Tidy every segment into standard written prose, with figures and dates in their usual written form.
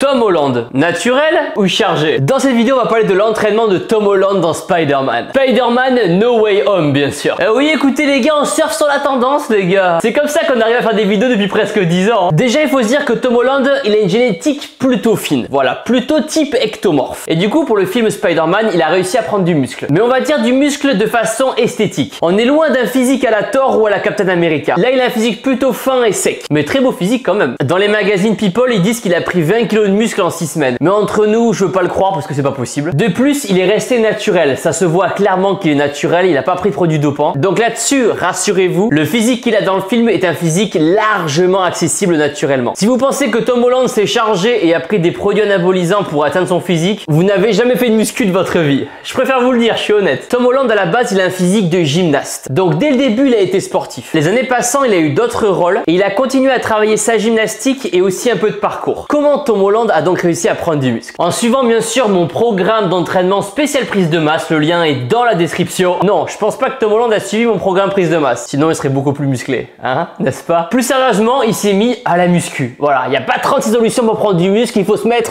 Tom Holland, naturel ou chargé? Dans cette vidéo, on va parler de l'entraînement de Tom Holland dans Spider-Man. Spider-Man No Way Home, bien sûr. Oui, écoutez les gars, on surfe sur la tendance, les gars. C'est comme ça qu'on arrive à faire des vidéos depuis presque 10 ans. Déjà, il faut se dire que Tom Holland, il a une génétique plutôt fine. Voilà, plutôt type ectomorphe. Et du coup, pour le film Spider-Man, il a réussi à prendre du muscle. Mais on va dire du muscle de façon esthétique. On est loin d'un physique à la Thor ou à la Captain America. Là, il a un physique plutôt fin et sec. Mais très beau physique quand même. Dans les magazines People, ils disent qu'il a pris 20 kg de muscle en 6 semaines. Mais entre nous, je veux pas le croire parce que c'est pas possible. De plus, il est resté naturel. Ça se voit clairement qu'il est naturel. Il a pas pris de produits dopants. Donc là-dessus, rassurez-vous, le physique qu'il a dans le film est un physique largement accessible naturellement. Si vous pensez que Tom Holland s'est chargé et a pris des produits anabolisants pour atteindre son physique, vous n'avez jamais fait de muscu de votre vie. Je préfère vous le dire, je suis honnête. Tom Holland, à la base, il a un physique de gymnaste. Donc dès le début, il a été sportif. Les années passant, il a eu d'autres rôles et il a continué à travailler sa gymnastique et aussi un peu de parcours. Comment Tom Holland a donc réussi à prendre du muscle? En suivant bien sûr mon programme d'entraînement spécial prise de masse, le lien est dans la description. Non, je pense pas que Tom Holland a suivi mon programme prise de masse, sinon il serait beaucoup plus musclé, hein, n'est-ce pas? Plus sérieusement, il s'est mis à la muscu. Voilà, il n'y a pas 36 solutions pour prendre du muscle, il faut se mettre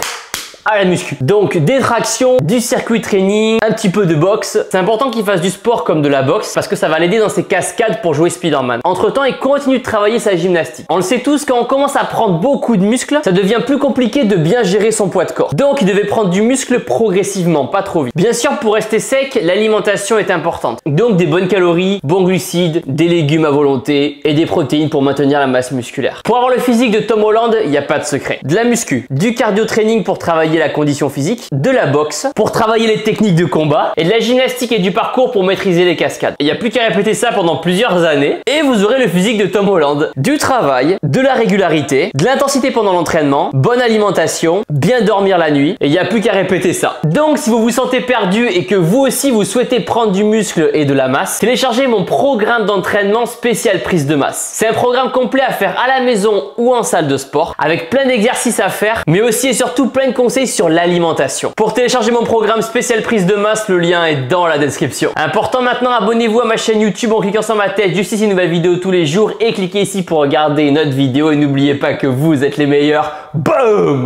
à la muscu. Donc des tractions, du circuit training, un petit peu de boxe. C'est important qu'il fasse du sport comme de la boxe parce que ça va l'aider dans ses cascades pour jouer Spider-Man. Entre temps, il continue de travailler sa gymnastique. On le sait tous, quand on commence à prendre beaucoup de muscles, ça devient plus compliqué de bien gérer son poids de corps. Donc il devait prendre du muscle progressivement, pas trop vite. Bien sûr, pour rester sec, l'alimentation est importante. Donc des bonnes calories, bons glucides, des légumes à volonté et des protéines pour maintenir la masse musculaire. Pour avoir le physique de Tom Holland, il n'y a pas de secret. De la muscu, du cardio training pour travailler la condition physique, de la boxe pour travailler les techniques de combat et de la gymnastique et du parcours pour maîtriser les cascades. Il n'y a plus qu'à répéter ça pendant plusieurs années et vous aurez le physique de Tom Holland. Du travail, de la régularité, de l'intensité pendant l'entraînement, bonne alimentation, bien dormir la nuit et il n'y a plus qu'à répéter ça. Donc si vous vous sentez perdu et que vous aussi vous souhaitez prendre du muscle et de la masse, téléchargez mon programme d'entraînement spécial prise de masse. C'est un programme complet à faire à la maison ou en salle de sport avec plein d'exercices à faire mais aussi et surtout plein de conseils sur l'alimentation. Pour télécharger mon programme spécial prise de masse, le lien est dans la description. Important maintenant, abonnez-vous à ma chaîne YouTube en cliquant sur ma tête juste ici, une nouvelle vidéo tous les jours et cliquez ici pour regarder une autre vidéo et n'oubliez pas que vous êtes les meilleurs. Boom!